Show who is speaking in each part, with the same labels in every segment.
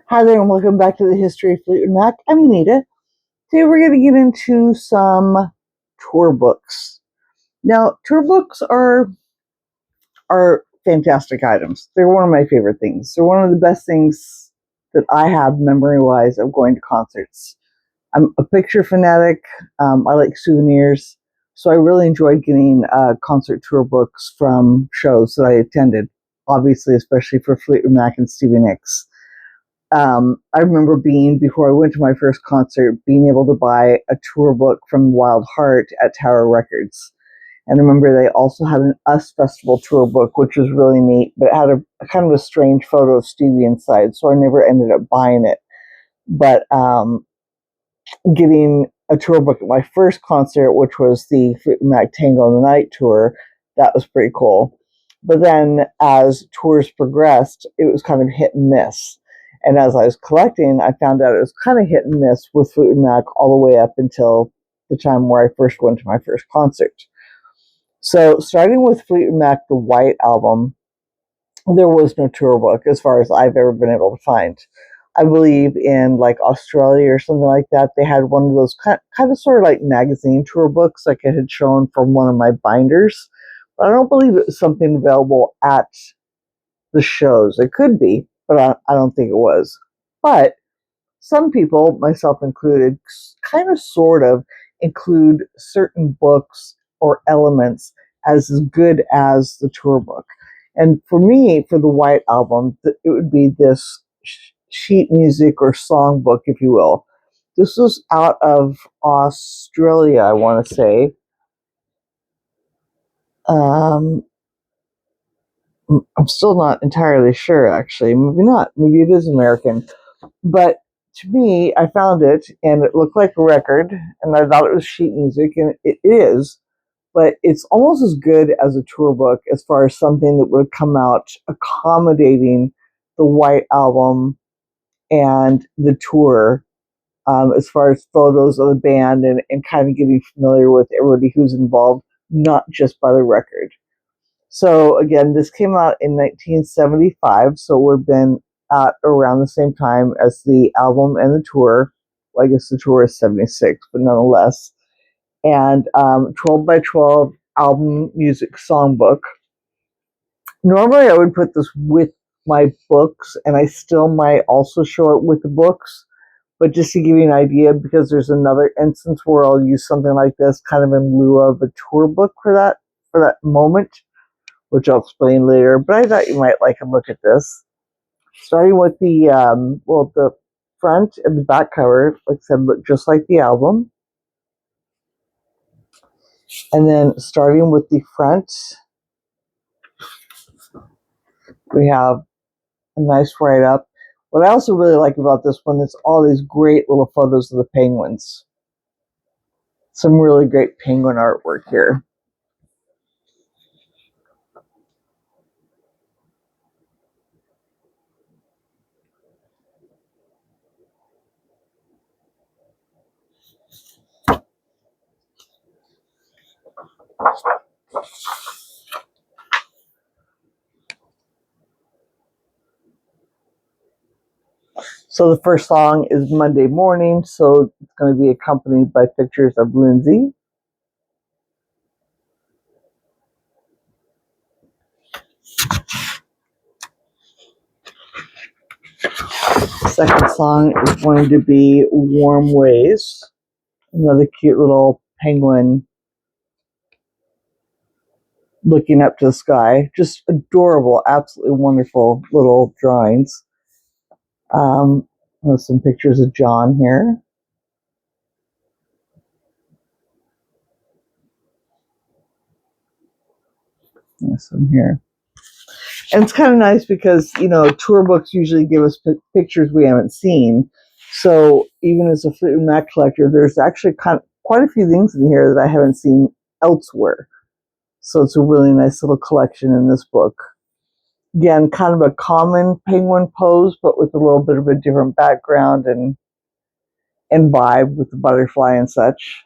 Speaker 1: Hi there, and welcome back to the History of Fleetwood Mac. I'm Anita. Today we're going to get into some tour books. Now, tour books are fantastic items. They're one of my favorite things. They're one of the best things that I have memory-wise of going to concerts. I'm a picture fanatic. I like souvenirs, so I really enjoyed getting concert tour books from shows that I attended. Obviously, especially for Fleetwood Mac and Stevie Nicks. I remember before I went to my first concert, being able to buy a tour book from Wild Heart at Tower Records. And I remember they also had an Us Festival tour book, which was really neat, but it had a kind of a strange photo of Stevie inside, so I never ended up buying it. But getting a tour book at my first concert, which was the Fleetwood Mac Tango on the Night tour, that was pretty cool. But then as tours progressed, it was kind of hit and miss. And as I was collecting, I found out it was kind of hit and miss with Fleetwood Mac all the way up until the time where I first went to my first concert. So starting with Fleetwood Mac, the White Album, there was no tour book as far as I've ever been able to find. I believe in like Australia or something like that, they had one of those kind of sort of like magazine tour books like it had shown from one of my binders. But I don't believe it was something available at the shows. It could be, but I don't think it was. But some people, myself included, kind of sort of include certain books or elements as good as the tour book. And for me, for the White Album, it would be this sheet music or song book, if you will. This was out of Australia, I want to say. I'm still not entirely sure, actually. Maybe not. Maybe it is American. But to me, I found it, and it looked like a record, and I thought it was sheet music, and it is. But it's almost as good as a tour book as far as something that would come out accommodating the White Album and the tour, as far as photos of the band and kind of getting familiar with everybody who's involved, not just by the record. So again, this came out in 1975, so we've been at around the same time as the album and the tour. Well, I guess the tour is 76, but nonetheless. And 12 by 12 album music songbook. Normally, I would put this with my books, and I still might also show it with the books. But just to give you an idea, because there's another instance where I'll use something like this kind of in lieu of a tour book for that moment, which I'll explain later. But I thought you might like a look at this. Starting with the front and the back cover, like I said, look just like the album. And then starting with the front, we have a nice write-up. What I also really like about this one is all these great little photos of the penguins. Some really great penguin artwork here. So the first song is Monday Morning, so it's going to be accompanied by pictures of Lindsay. Second song is going to be Warm Ways, another cute little penguin looking up to the sky. Just adorable, absolutely wonderful little drawings. There's some pictures of John here. There's some here. And it's kind of nice because, tour books usually give us pictures we haven't seen. So even as a Fleetwood Mac collector, there's actually quite a few things in here that I haven't seen elsewhere. So it's a really nice little collection in this book. Again, kind of a common penguin pose, but with a little bit of a different background and vibe with the butterfly and such.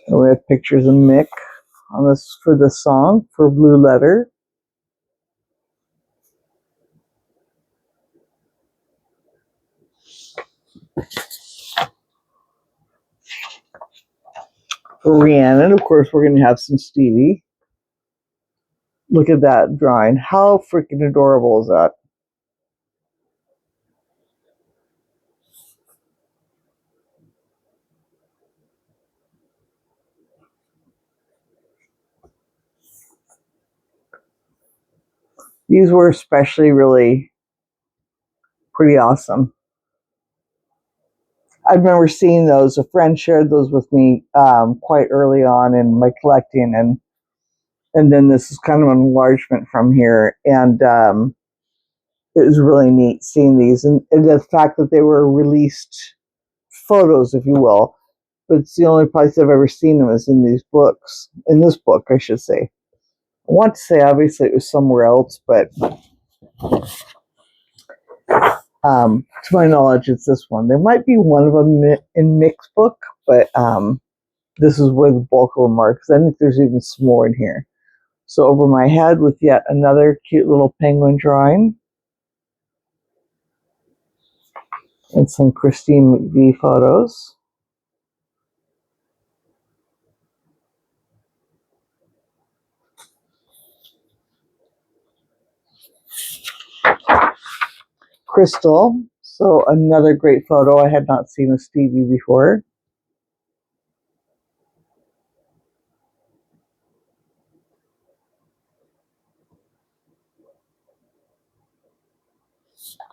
Speaker 1: And we have pictures of Mick on this for this song for Blue Letter. Rhiannon, of course, we're going to have some Stevie. Look at that drawing. How freaking adorable is that? These were especially really pretty awesome. I remember seeing those. A friend shared those with me quite early on in my collecting, and then this is kind of an enlargement from here, and it was really neat seeing these, and the fact that they were released photos, if you will. But it's the only place I've ever seen them is in these books. In this book, I should say. I want to say obviously it was somewhere else, but to my knowledge, it's this one. There might be one of them in Mick's book, but this is where the bulk of them are, because I think there's even some more in here. So over my head with yet another cute little penguin drawing. And some Christine McVie photos. Crystal. So another great photo. I had not seen of Stevie before.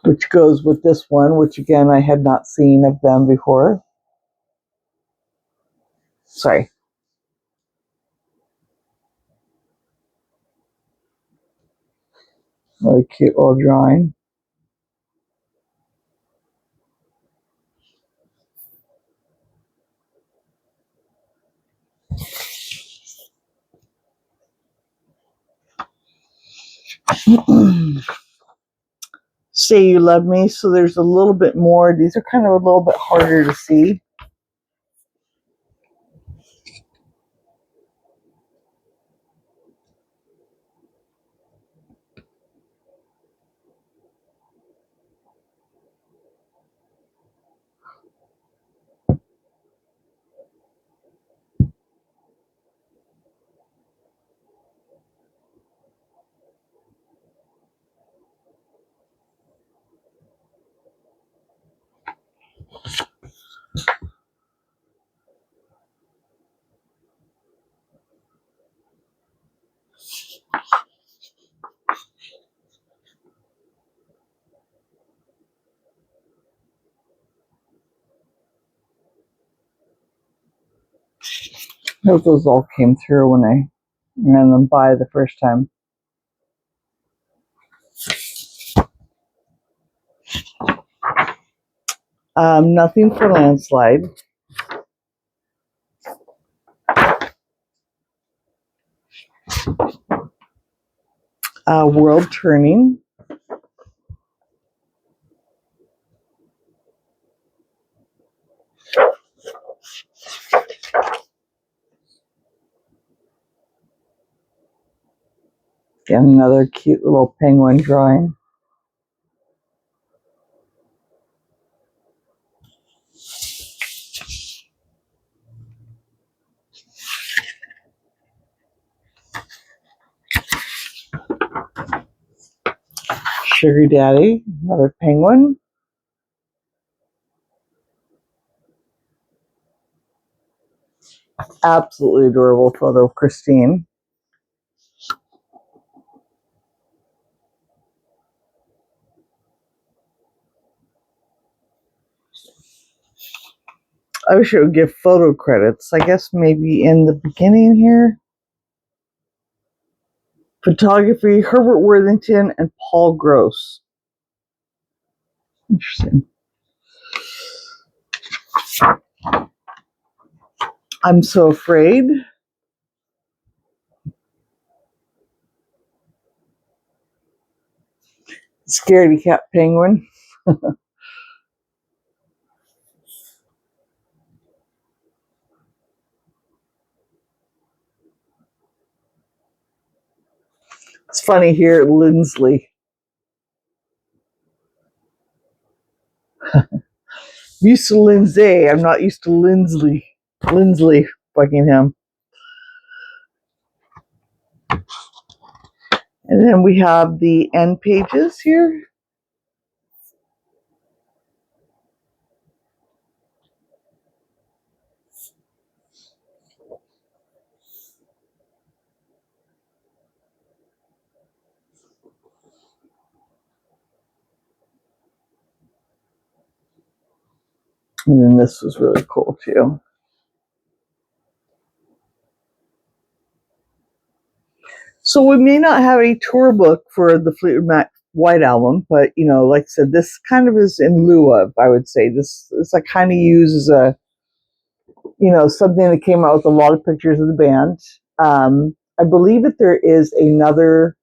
Speaker 1: Which goes with this one, which again I had not seen of them before. Sorry. Really cute little drawing. Say You Love Me. So there's a little bit more. These are kind of a little bit harder to see. I hope those all came through when I ran them by the first time. Nothing for Landslide. World Turning. Again, another cute little penguin drawing. Sugar Daddy, another penguin. Absolutely adorable photo of Christine. I wish it would give photo credits. I guess maybe in the beginning here. Photography, Herbert Worthington and Paul Gross. Interesting. I'm So Afraid. Scaredy Cat Penguin. It's funny here, Lindsley. I'm used to Lindsay. I'm not used to Lindsley. Lindsley, bugging him. And then we have the end pages here. And then this was really cool too. So we may not have a tour book for the Fleetwood Mac White Album, but you know, like I said, this kind of is in lieu of, I would say. This I kind of use as a, you know, something that came out with a lot of pictures of the band. I believe that there is another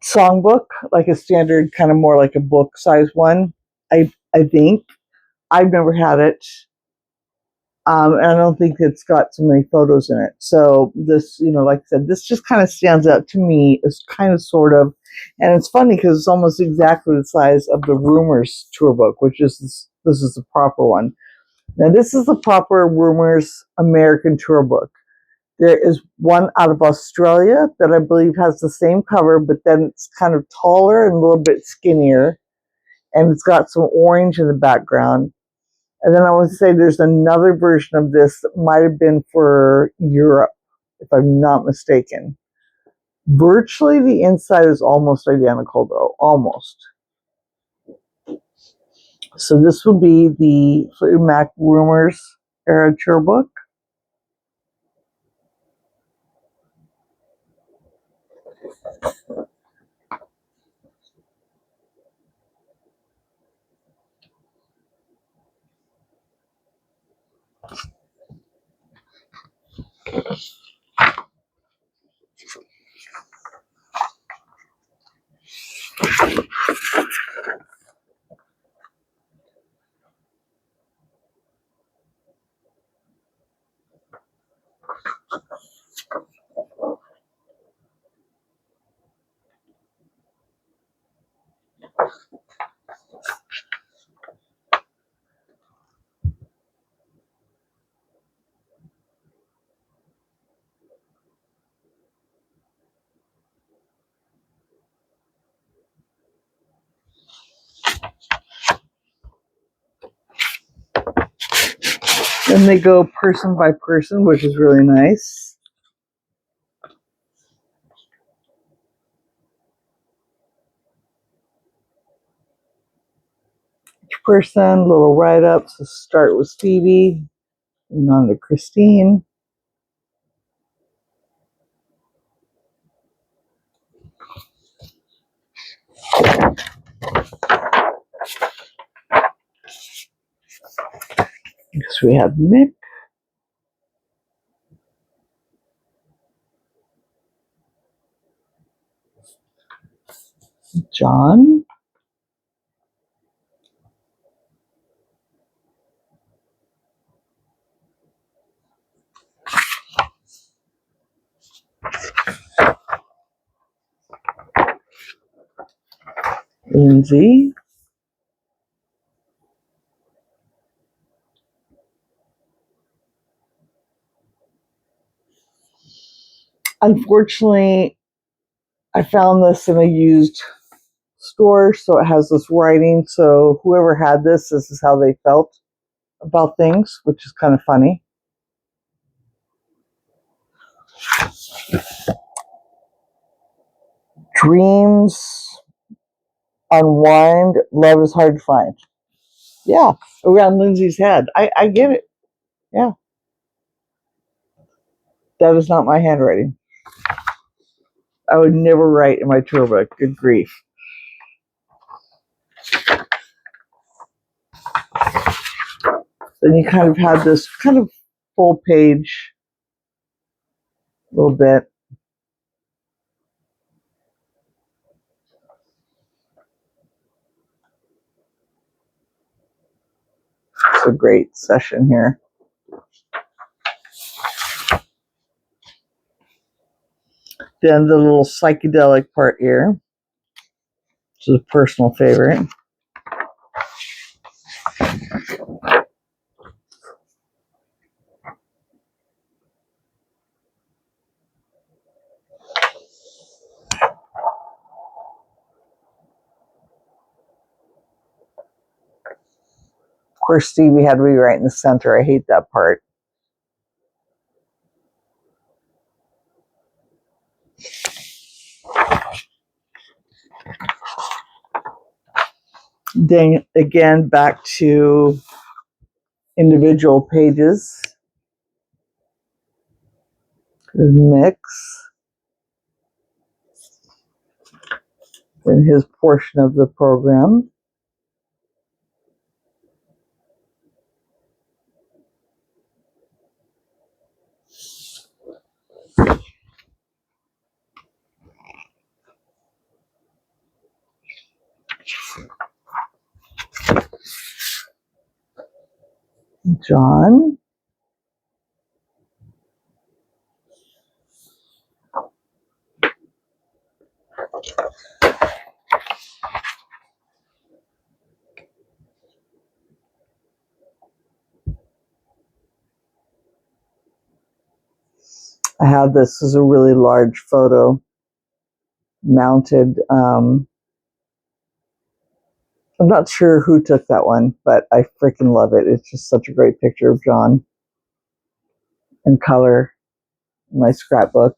Speaker 1: songbook, like a standard kind of more like a book size one. I think. I've never had it. And I don't think it's got so many photos in it. So this, you know, like I said, this just kind of stands out to me as kind of sort of, and it's funny because it's almost exactly the size of the Rumors tour book, which is this is the proper one. Now this is the proper Rumors American tour book. There is one out of Australia that I believe has the same cover, but then it's kind of taller and a little bit skinnier, and it's got some orange in the background. And then I want to say there's another version of this that might have been for Europe, if I'm not mistaken. Virtually the inside is almost identical, though. Almost. So this will be the Fleetwood Mac Rumors era tour book. Then they go person by person, which is really nice. Each person, little write-ups. So start with Stevie, and on to Christine. Next we have Mick. John. Lindsay. Unfortunately, I found this in a used store, so it has this writing. So whoever had this is how they felt about things, which is kind of funny. Dreams unwind, love is hard to find. Yeah, around Lindsay's head. I get it. Yeah. That is not my handwriting. I would never write in my tour book. Good grief. Then you kind of had this kind of full page little bit. It's a great session here. Then the little psychedelic part here, which is a personal favorite. course, Stevie had to be right in the center. I hate that part. Then again, back to individual pages. Mix. Then his portion of the program. John. I have this as a really large photo mounted. I'm not sure who took that one, but I freaking love it. It's just such a great picture of John in color in my scrapbook.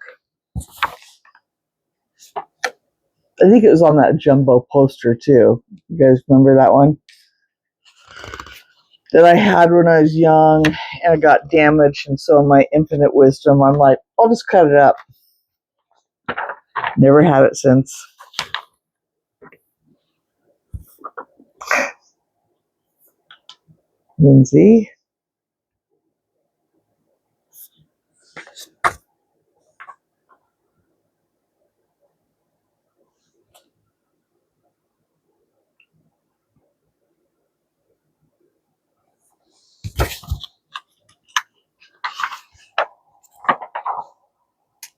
Speaker 1: I think it was on that jumbo poster too. You guys remember that one? That I had when I was young and it got damaged, and so in my infinite wisdom, I'm like, I'll just cut it up. Never had it since. Lindsay.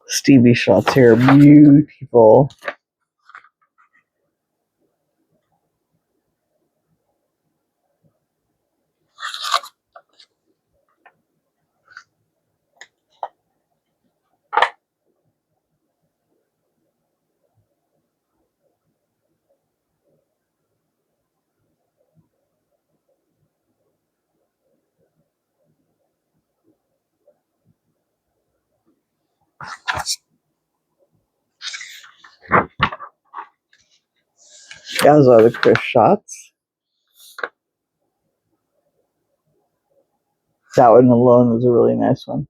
Speaker 1: Stevie shots here, beautiful. Those are the Chris shots. That one alone was a really nice one.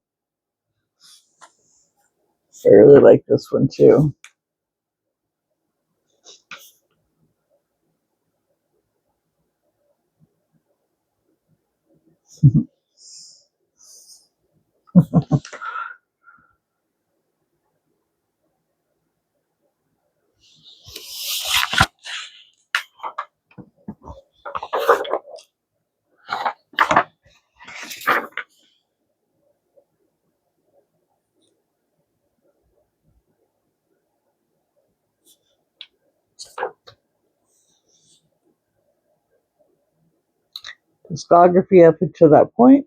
Speaker 1: I really like this one too. Discography up until that point.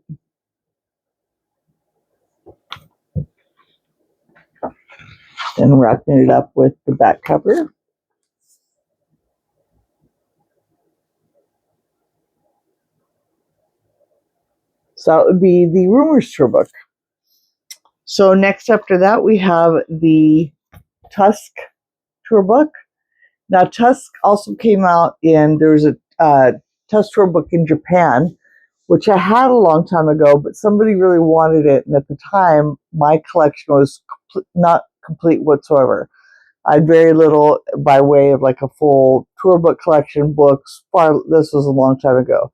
Speaker 1: Then wrapping it up with the back cover. So that would be the Rumors Tour book. So next after that, we have the Tusk Tour book. Now, Tusk also came out there was a Tusk Tour book in Japan, which I had a long time ago, but somebody really wanted it. And at the time, my collection was not complete whatsoever. I had very little by way of like a full tour book collection, books. This was a long time ago.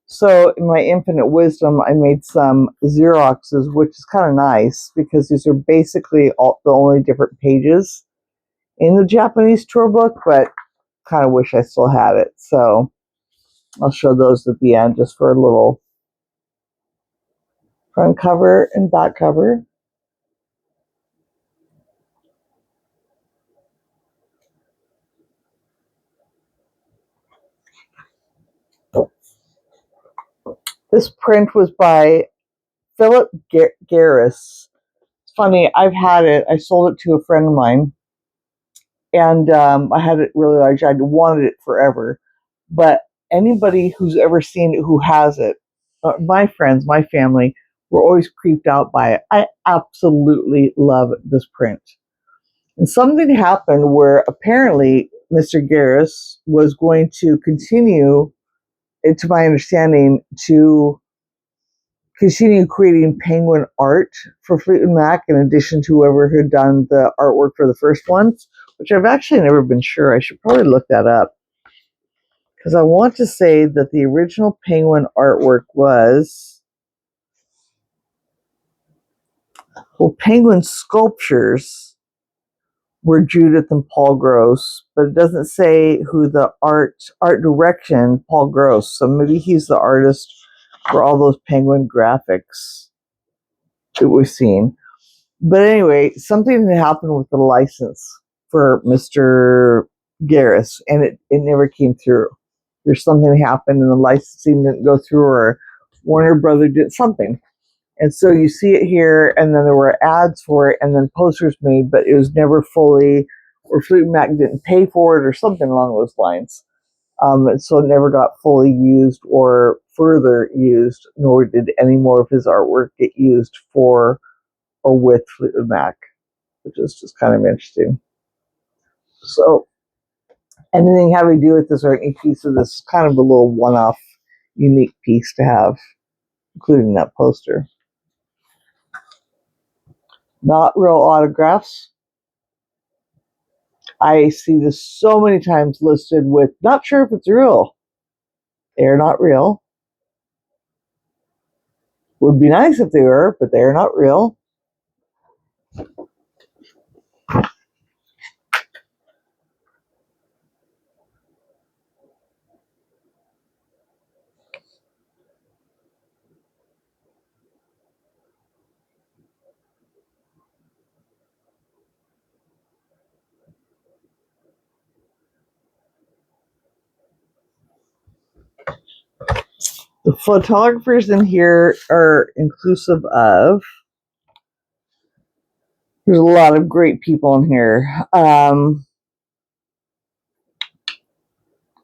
Speaker 1: So in my infinite wisdom, I made some Xeroxes, which is kind of nice because these are basically the only different pages in the Japanese tour book, but kind of wish I still had it. So I'll show those at the end just for a little front cover and back cover. This print was by Philip Garris. It's funny, I've had it. I sold it to a friend of mine, and I had it really large. I'd wanted it forever, but anybody who's ever seen it who has it, my friends, my family, were always creeped out by it. I absolutely love this print. And something happened where apparently Mr. Garris was going to continue, to my understanding, to continue creating penguin art for Fleetwood Mac in addition to whoever had done the artwork for the first ones, which I've actually never been sure. I should probably look that up. Because I want to say that the original penguin artwork was, well, penguin sculptures were Judith and Paul Gross, but it doesn't say who the art direction, Paul Gross. So maybe he's the artist for all those penguin graphics that we've seen. But anyway, something had happened with the license for Mr. Garris, and it never came through. There's something that happened, and the licensing didn't go through, or Warner Brother did something. And so you see it here, and then there were ads for it, and then posters made, but it was never fully, or Fleetwood Mac didn't pay for it, or something along those lines. So it never got fully used or further used, nor did any more of his artwork get used for or with Fleetwood Mac, which is just kind of interesting. So anything having to do with this or any piece of this is kind of a little one-off, unique piece to have, including that poster. Not real autographs. I see this so many times listed with, not sure if it's real. They're not real. Would be nice if they were, but they're not real. The photographers in here are inclusive of, there's a lot of great people in here.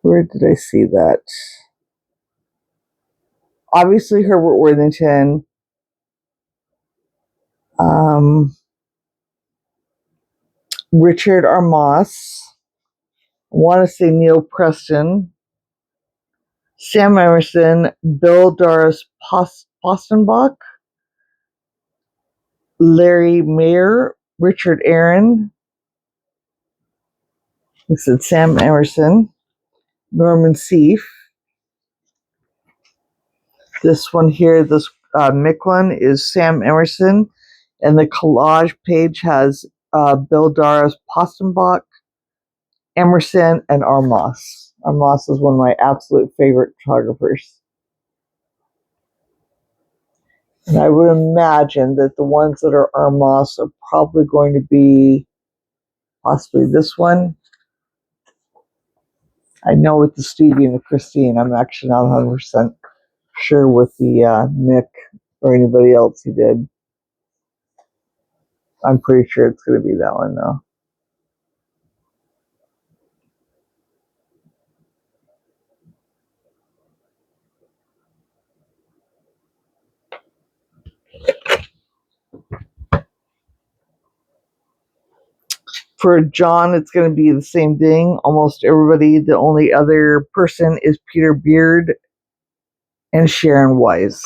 Speaker 1: Where did I see that? Obviously, Herbert Worthington. Richard R. Moss. I want to say Neil Preston. Sam Emerson. Bill Doris Postenbach. Larry Mayer. Richard Aaron. I said Sam Emerson. Norman Seeff. This one here, this Mick is Sam Emerson, and the collage page has Bill Doris Postenbach, Emerson, and R. Moss. R. Moss is one of my absolute favorite photographers. And I would imagine that the ones that are R. Moss are probably going to be possibly this one. I know with the Stevie and the Christine, I'm actually not 100% sure with the Mick or anybody else he did. I'm pretty sure it's going to be that one, though. For John, it's going to be the same thing. Almost everybody. The only other person is Peter Beard and Sharon Wise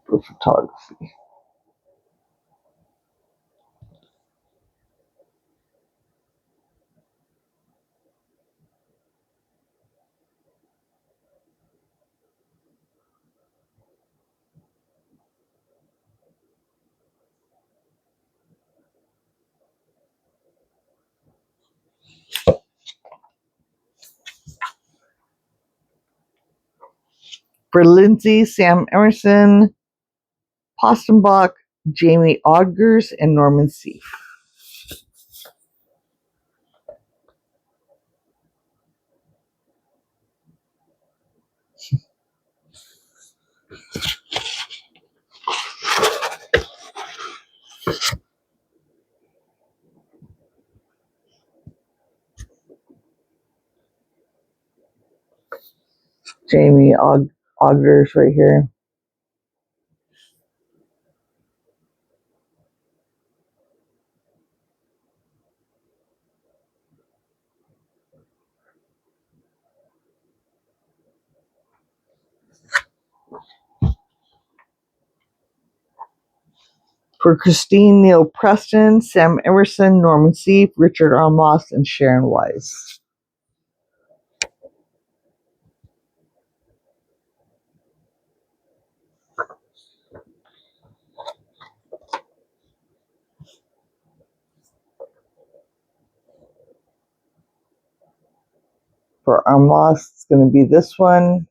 Speaker 1: for photography. For Lindsay, Sam Emerson, Postenbach, Jamie Odgers, and Norman Seeff. Jamie Ogder's right here. For Christine Neal Preston, Sam Emerson, Norman Seep, Richard R. Moss, and Sharon Wise. For R. Moss, it's going to be this one.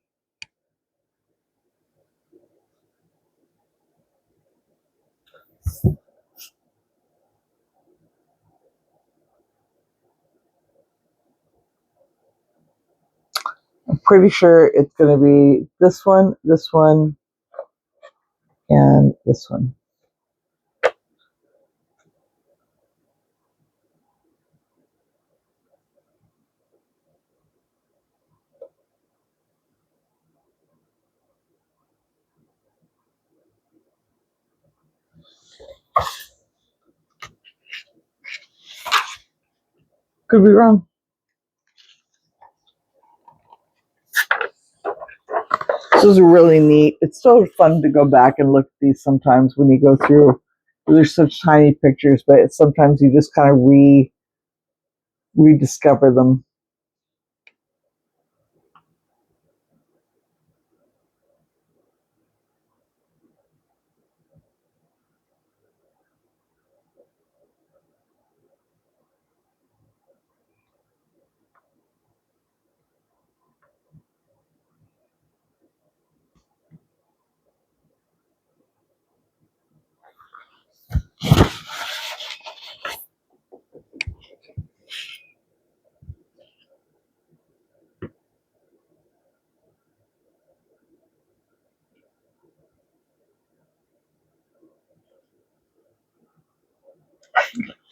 Speaker 1: I'm pretty sure it's going to be this one, and this one. Could be wrong. This is really neat. It's so fun to go back and look at these sometimes when you go through. There's such tiny pictures, but sometimes you just kind of rediscover them.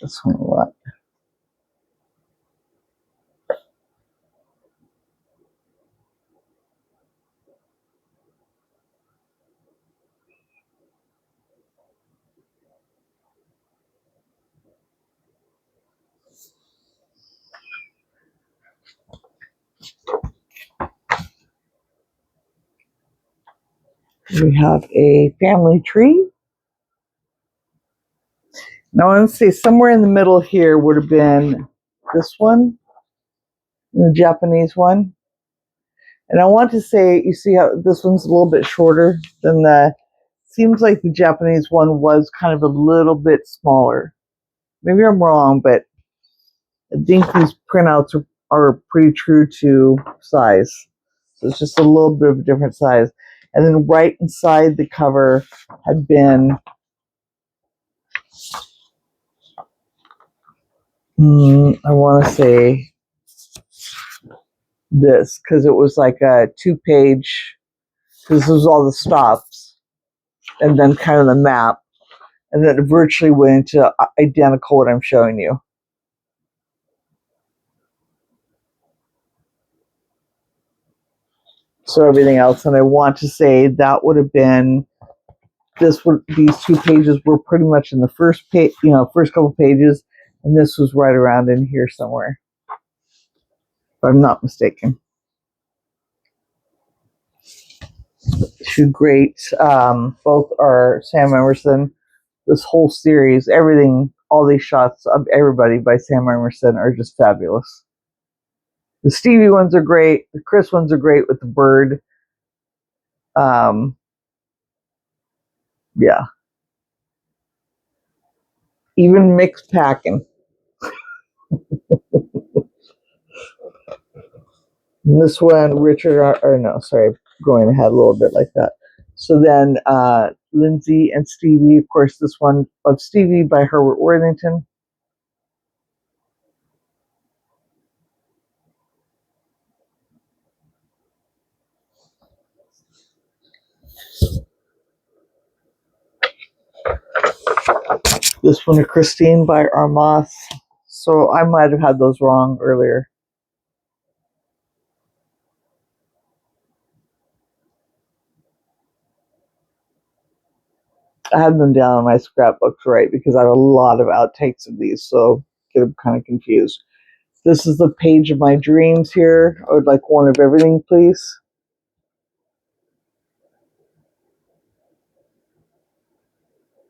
Speaker 1: This one a lot. We have a family tree. Now I want to say somewhere in the middle here would have been this one, the Japanese one. And I want to say, you see how this one's a little bit shorter than seems like the Japanese one was kind of a little bit smaller. Maybe I'm wrong, but I think these printouts are pretty true to size. So it's just a little bit of a different size. And then right inside the cover had been I want to say this, because it was like a 2-page, this was all the stops, and then kind of the map, and then it virtually went into identical what I'm showing you. So everything else, and I want to say that would have been these 2 pages were pretty much in the first page, first couple pages, and this was right around in here somewhere, if I'm not mistaken. 2 great, both are Sam Emerson. This whole series, everything, all these shots of everybody by Sam Emerson are just fabulous. The Stevie ones are great. The Chris ones are great with the bird. Yeah. Even mixed packing. And this one, Richard, going ahead a little bit like that. So then Lindsay and Stevie, of course, this one of Stevie by Herbert Worthington. This one of Christine by Armas. So I might have had those wrong earlier. I have them down on my scrapbooks, right, because I have a lot of outtakes of these, so get them kind of confused. This is the page of my dreams here. I would like one of everything, please.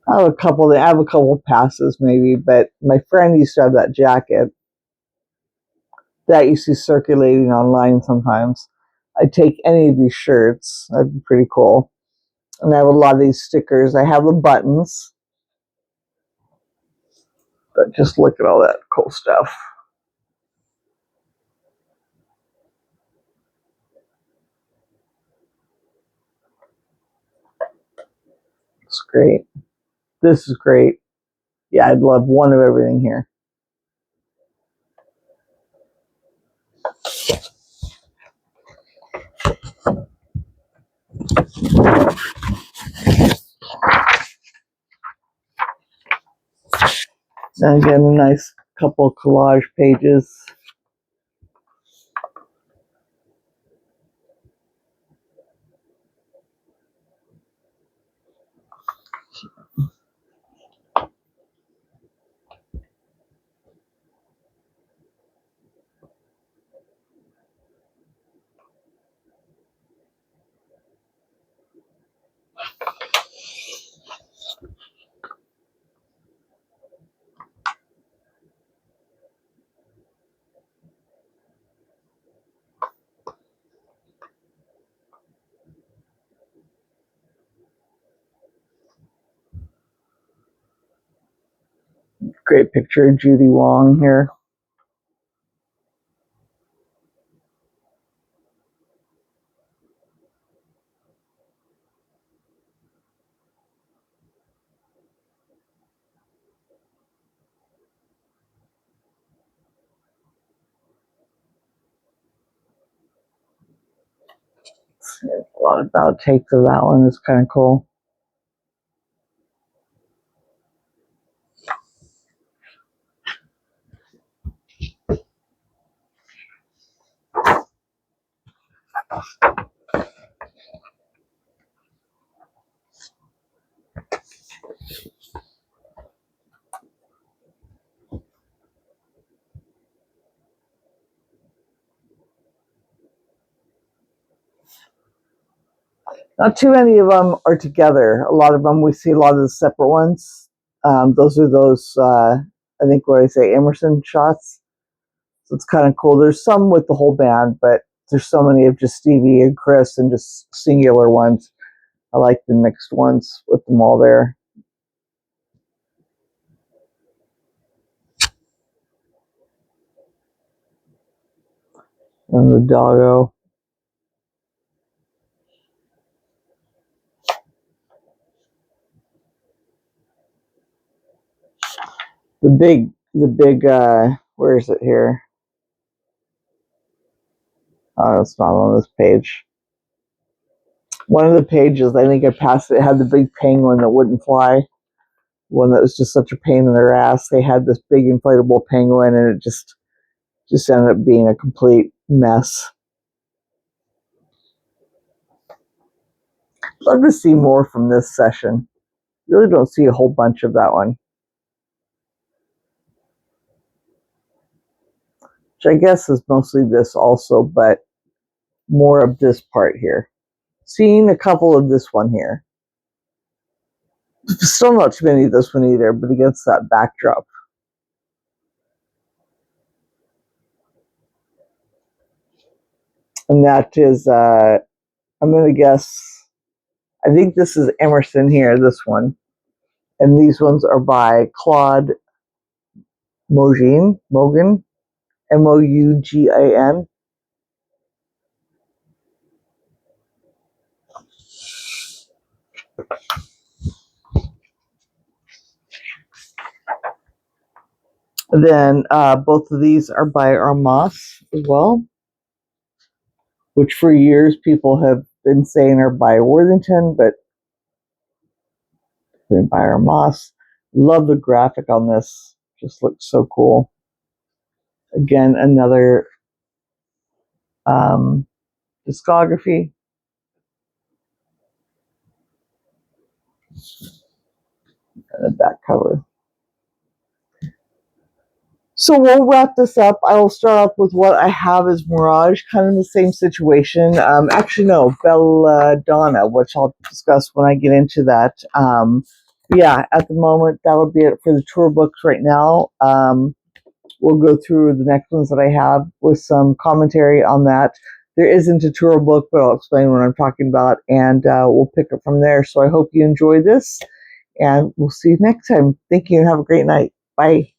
Speaker 1: I have a couple passes maybe, but my friend used to have that jacket that used to be circulating online sometimes. I'd take any of these shirts. That'd be pretty cool. And I have a lot of these stickers. I have the buttons. But just look at all that cool stuff. It's great. This is great. Yeah, I'd love one of everything here. And again, a nice couple collage pages. Great picture of Judy Wong here. A lot of outtakes of that one. Is kind of cool. Not too many of them are together. A lot of them, we see a lot of the separate ones. Those are I think what I say, Emerson shots. So it's kind of cool. There's some with the whole band, but there's so many of just Stevie and Chris and just singular ones. I like the mixed ones with them all there. And the doggo. The big, where is it here? Oh, it's not on this page. One of the pages, I think I passed it, had the big penguin that wouldn't fly. One that was just such a pain in their ass. They had this big inflatable penguin, and it just ended up being a complete mess. Love to see more from this session. Really don't see a whole bunch of that one. Which I guess is mostly this also, but more of this part here. Seeing a couple of this one here. Still not too many of this one either, but against that backdrop. And that is, I'm going to guess, I think this is Emerson here, this one. And these ones are by Claude Mogin, Mougin. Then both of these are by Armas as well, which for years people have been saying are by Worthington, but they're by Armas. Love the graphic on this. Just looks so cool. Again, another discography. the back cover. So we'll wrap this up. I will start off with what I have as Mirage, kind of the same situation. Actually, no, Belladonna, which I'll discuss when I get into that. Yeah, at the moment, that'll be it for the tour books right now. We'll go through the next ones that I have with some commentary on that. There isn't a tour book, but I'll explain what I'm talking about, and we'll pick it from there. So I hope you enjoy this, and we'll see you next time. Thank you, and have a great night. Bye.